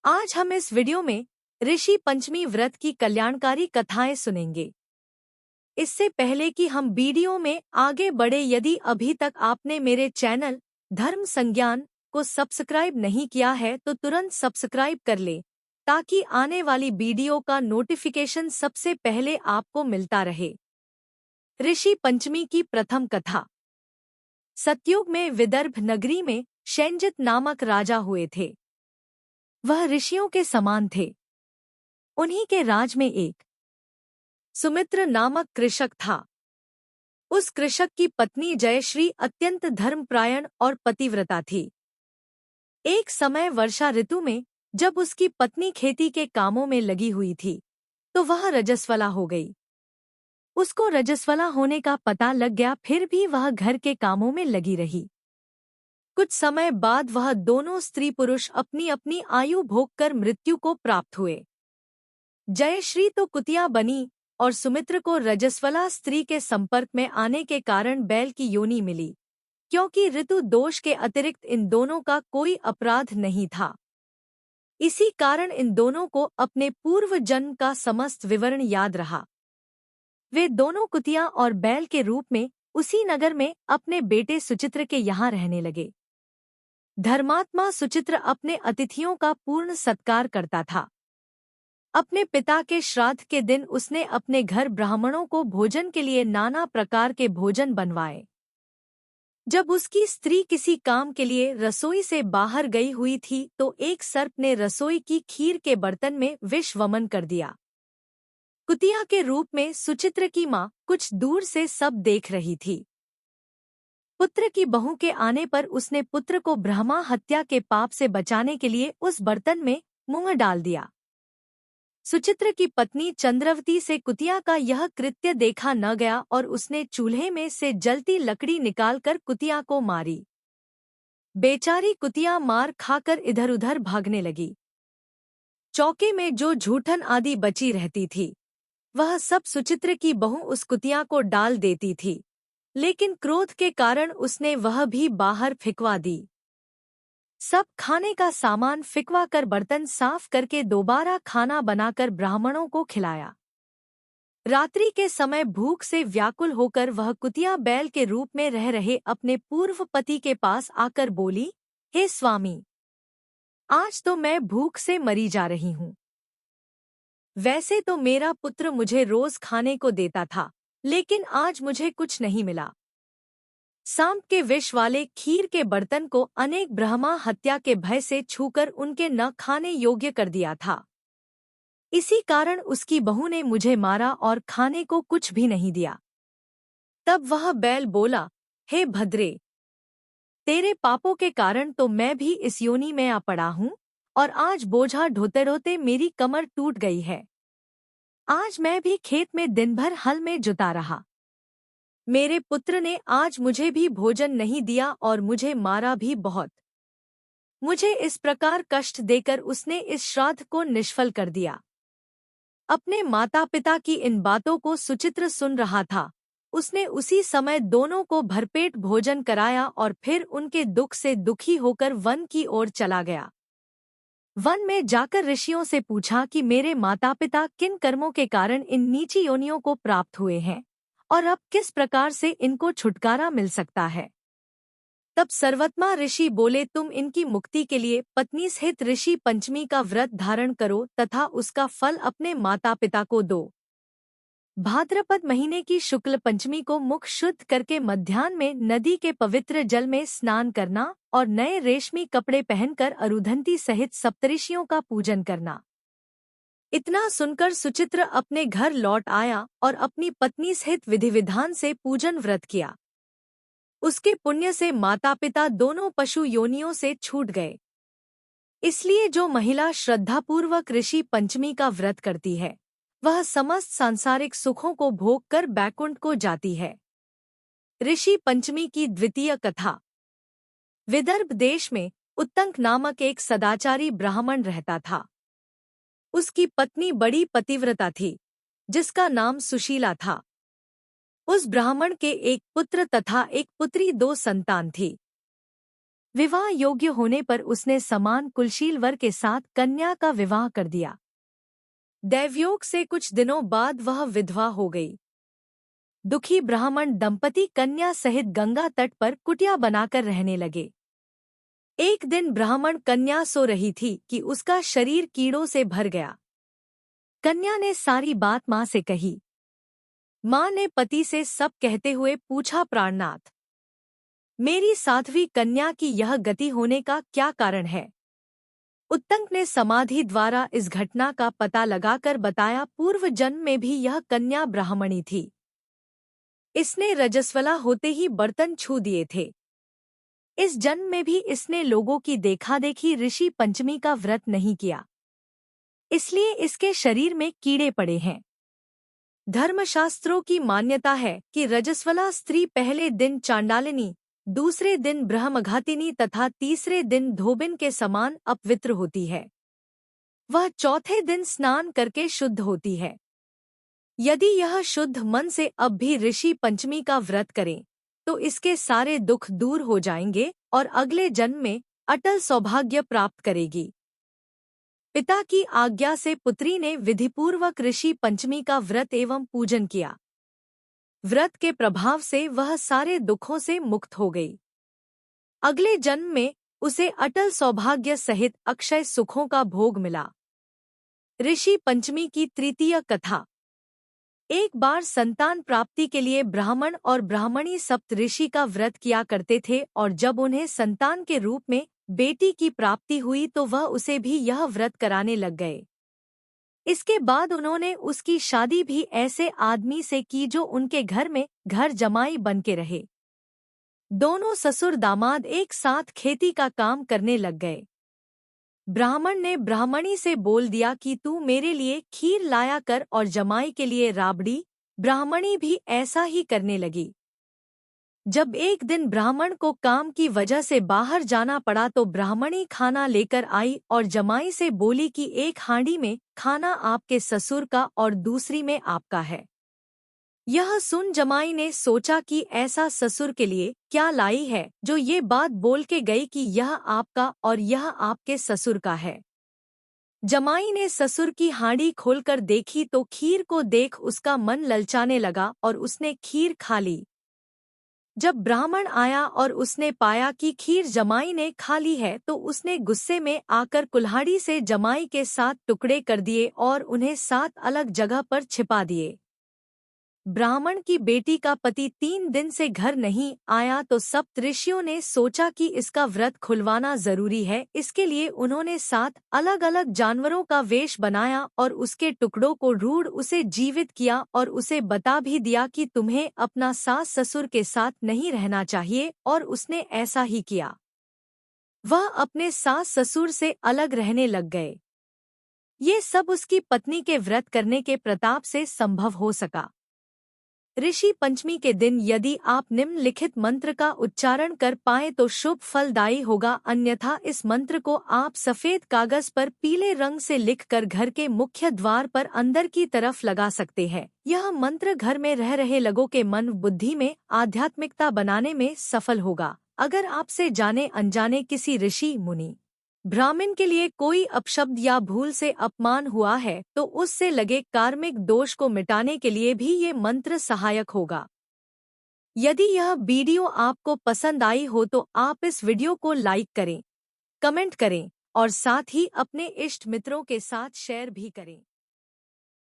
आज हम इस वीडियो में ऋषि पंचमी व्रत की कल्याणकारी कथाएं सुनेंगे। इससे पहले कि हम वीडियो में आगे बढ़े, यदि अभी तक आपने मेरे चैनल धर्म संज्ञान को सब्सक्राइब नहीं किया है तो तुरंत सब्सक्राइब कर ले, ताकि आने वाली वीडियो का नोटिफिकेशन सबसे पहले आपको मिलता रहे। ऋषि पंचमी की प्रथम कथा। सतयुग में विदर्भ नगरी में शैंजित नामक राजा हुए थे। वह ऋषियों के समान थे। उन्हीं के राज में एक सुमित्र नामक कृषक था। उस कृषक की पत्नी जयश्री अत्यंत धर्मपरायण और पतिव्रता थी। एक समय वर्षा ऋतु में जब उसकी पत्नी खेती के कामों में लगी हुई थी तो वह रजस्वला हो गई। उसको रजस्वला होने का पता लग गया, फिर भी वह घर के कामों में लगी रही। कुछ समय बाद वह दोनों स्त्री पुरुष अपनी अपनी आयु भोगकर मृत्यु को प्राप्त हुए। जयश्री तो कुतिया बनी और सुमित्र को रजस्वला स्त्री के संपर्क में आने के कारण बैल की योनि मिली, क्योंकि ऋतु दोष के अतिरिक्त इन दोनों का कोई अपराध नहीं था। इसी कारण इन दोनों को अपने पूर्व जन्म का समस्त विवरण याद रहा। वे दोनों कुतिया और बैल के रूप में उसी नगर में अपने बेटे सुचित्र के यहाँ रहने लगे। धर्मात्मा सुचित्र अपने अतिथियों का पूर्ण सत्कार करता था। अपने पिता के श्राद्ध के दिन उसने अपने घर ब्राह्मणों को भोजन के लिए नाना प्रकार के भोजन बनवाए। जब उसकी स्त्री किसी काम के लिए रसोई से बाहर गई हुई थी तो एक सर्प ने रसोई की खीर के बर्तन में विष वमन कर दिया। कुतिया के रूप में सुचित्र की माँ कुछ दूर से सब देख रही थी। पुत्र की बहू के आने पर उसने पुत्र को ब्रह्मा हत्या के पाप से बचाने के लिए उस बर्तन में मुंह डाल दिया। सुचित्र की पत्नी चंद्रवती से कुतिया का यह कृत्य देखा न गया और उसने चूल्हे में से जलती लकड़ी निकालकर कुतिया को मारी। बेचारी कुतिया मार खाकर इधर उधर भागने लगी। चौके में जो झूठन आदि बची रहती थी वह सब सुचित्र की बहू उस कुतिया को डाल देती थी, लेकिन क्रोध के कारण उसने वह भी बाहर फिकवा दी। सब खाने का सामान फिकवा कर बर्तन साफ करके दोबारा खाना बनाकर ब्राह्मणों को खिलाया। रात्रि के समय भूख से व्याकुल होकर वह कुतिया बैल के रूप में रह रहे अपने पूर्व पति के पास आकर बोली, हे स्वामी, आज तो मैं भूख से मरी जा रही हूँ। वैसे तो मेरा पुत्र मुझे रोज खाने को देता था, लेकिन आज मुझे कुछ नहीं मिला। सांप के विष वाले खीर के बर्तन को अनेक ब्रह्मा हत्या के भय से छूकर उनके न खाने योग्य कर दिया था। इसी कारण उसकी बहू ने मुझे मारा और खाने को कुछ भी नहीं दिया। तब वह बैल बोला, हे भद्रे, तेरे पापों के कारण तो मैं भी इस योनि में आ पड़ा हूँ और आज बोझा ढोते ढोते मेरी कमर टूट गई है। आज मैं भी खेत में दिन भर हल में जुता रहा। मेरे पुत्र ने आज मुझे भी भोजन नहीं दिया और मुझे मारा भी बहुत। मुझे इस प्रकार कष्ट देकर उसने इस श्राद्ध को निष्फल कर दिया। अपने माता पिता की इन बातों को सुचित्र सुन रहा था। उसने उसी समय दोनों को भरपेट भोजन कराया और फिर उनके दुख से दुखी होकर वन की ओर चला गया। वन में जाकर ऋषियों से पूछा कि मेरे माता पिता किन कर्मों के कारण इन नीची योनियों को प्राप्त हुए हैं और अब किस प्रकार से इनको छुटकारा मिल सकता है। तब सर्वत्मा ऋषि बोले, तुम इनकी मुक्ति के लिए पत्नी सहित ऋषि पंचमी का व्रत धारण करो तथा उसका फल अपने माता पिता को दो। भाद्रपद महीने की शुक्ल पंचमी को मुख शुद्ध करके मध्याह्न में नदी के पवित्र जल में स्नान करना और नए रेशमी कपड़े पहनकर अरुधंती सहित सप्तऋषियों का पूजन करना। इतना सुनकर सुचित्र अपने घर लौट आया और अपनी पत्नी सहित विधि विधान से पूजन व्रत किया। उसके पुण्य से माता पिता दोनों पशु योनियों से छूट गए। इसलिए जो महिला श्रद्धापूर्वक ऋषि पंचमी का व्रत करती है वह समस्त सांसारिक सुखों को भोग कर बैकुंठ को जाती है। ऋषि पंचमी की द्वितीय कथा। विदर्भ देश में उत्तंक नामक एक सदाचारी ब्राह्मण रहता था। उसकी पत्नी बड़ी पतिव्रता थी, जिसका नाम सुशीला था। उस ब्राह्मण के एक पुत्र तथा एक पुत्री, दो संतान थी। विवाह योग्य होने पर उसने समान कुलशील वर के साथ कन्या का विवाह कर दिया। दैवयोग से कुछ दिनों बाद वह विधवा हो गई। दुखी ब्राह्मण दंपति कन्या सहित गंगा तट पर कुटिया बनाकर रहने लगे। एक दिन ब्राह्मण कन्या सो रही थी कि उसका शरीर कीड़ों से भर गया। कन्या ने सारी बात मां से कही। मां ने पति से सब कहते हुए पूछा, प्राणनाथ, मेरी साध्वी कन्या की यह गति होने का क्या कारण है? उत्तंक ने समाधि द्वारा इस घटना का पता लगाकर बताया, पूर्व जन्म में भी यह कन्या ब्राह्मणी थी। इसने रजस्वला होते ही बर्तन छू दिए थे। इस जन्म में भी इसने लोगों की देखा-देखी ऋषि पंचमी का व्रत नहीं किया, इसलिए इसके शरीर में कीड़े पड़े हैं। धर्मशास्त्रों की मान्यता है कि रजस्वला स्त्री पहले दिन चांडालिनी, दूसरे दिन ब्रह्मघातिनी तथा तीसरे दिन धोबिन के समान अपवित्र होती है। वह चौथे दिन स्नान करके शुद्ध होती है। यदि यह शुद्ध मन से अब भी ऋषि पंचमी का व्रत करे तो इसके सारे दुख दूर हो जाएंगे और अगले जन्म में अटल सौभाग्य प्राप्त करेगी। पिता की आज्ञा से पुत्री ने विधिपूर्वक ऋषि पंचमी का व्रत एवं पूजन किया। व्रत के प्रभाव से वह सारे दुखों से मुक्त हो गई। अगले जन्म में उसे अटल सौभाग्य सहित अक्षय सुखों का भोग मिला। ऋषि पंचमी की तृतीय कथा। एक बार संतान प्राप्ति के लिए ब्राह्मण और ब्राह्मणी सप्त ऋषि का व्रत किया करते थे और जब उन्हें संतान के रूप में बेटी की प्राप्ति हुई तो वह उसे भी यह व्रत कराने लग गए। इसके बाद उन्होंने उसकी शादी भी ऐसे आदमी से की जो उनके घर में घर जमाई बनके रहे। दोनों ससुर दामाद एक साथ खेती का काम करने लग गए। ब्राह्मण ने ब्राह्मणी से बोल दिया कि तू मेरे लिए खीर लाया कर और जमाई के लिए राबड़ी। ब्राह्मणी भी ऐसा ही करने लगी। जब एक दिन ब्राह्मण को काम की वजह से बाहर जाना पड़ा तो ब्राह्मणी खाना लेकर आई और जमाई से बोली कि एक हांडी में खाना आपके ससुर का और दूसरी में आपका है। यह सुन जमाई ने सोचा कि ऐसा ससुर के लिए क्या लाई है जो ये बात बोल के गई कि यह आपका और यह आपके ससुर का है। जमाई ने ससुर की हांडी खोलकर देखी तो खीर को देख उसका मन ललचाने लगा और उसने खीर खा ली। जब ब्राह्मण आया और उसने पाया कि खीर जमाई ने खा ली है तो उसने गुस्से में आकर कुल्हाड़ी से जमाई के 7 टुकड़े कर दिए और उन्हें 7 अलग जगह पर छिपा दिए। ब्राह्मण की बेटी का पति 3 दिन से घर नहीं आया तो सप्त ऋषियों ने सोचा कि इसका व्रत खुलवाना जरूरी है। इसके लिए उन्होंने 7 अलग-अलग जानवरों का वेश बनाया और उसके टुकड़ों को ढूंढ उसे जीवित किया और उसे बता भी दिया कि तुम्हें अपना सास ससुर के साथ नहीं रहना चाहिए, और उसने ऐसा ही किया। वह अपने सास ससुर से अलग रहने लग गए। ये सब उसकी पत्नी के व्रत करने के प्रताप से संभव हो सका। ऋषि पंचमी के दिन यदि आप निम्नलिखित मंत्र का उच्चारण कर पाएं तो शुभ फलदायी होगा, अन्यथा इस मंत्र को आप सफेद कागज पर पीले रंग से लिखकर घर के मुख्य द्वार पर अंदर की तरफ लगा सकते हैं। यह मंत्र घर में रह रहे लोगों के मन बुद्धि में आध्यात्मिकता बनाने में सफल होगा। अगर आपसे जाने अनजाने किसी ऋषि मुनि ब्राह्मण के लिए कोई अपशब्द या भूल से अपमान हुआ है तो उससे लगे कार्मिक दोष को मिटाने के लिए भी ये मंत्र सहायक होगा। यदि यह वीडियो आपको पसंद आई हो तो आप इस वीडियो को लाइक करें, कमेंट करें और साथ ही अपने इष्ट मित्रों के साथ शेयर भी करें।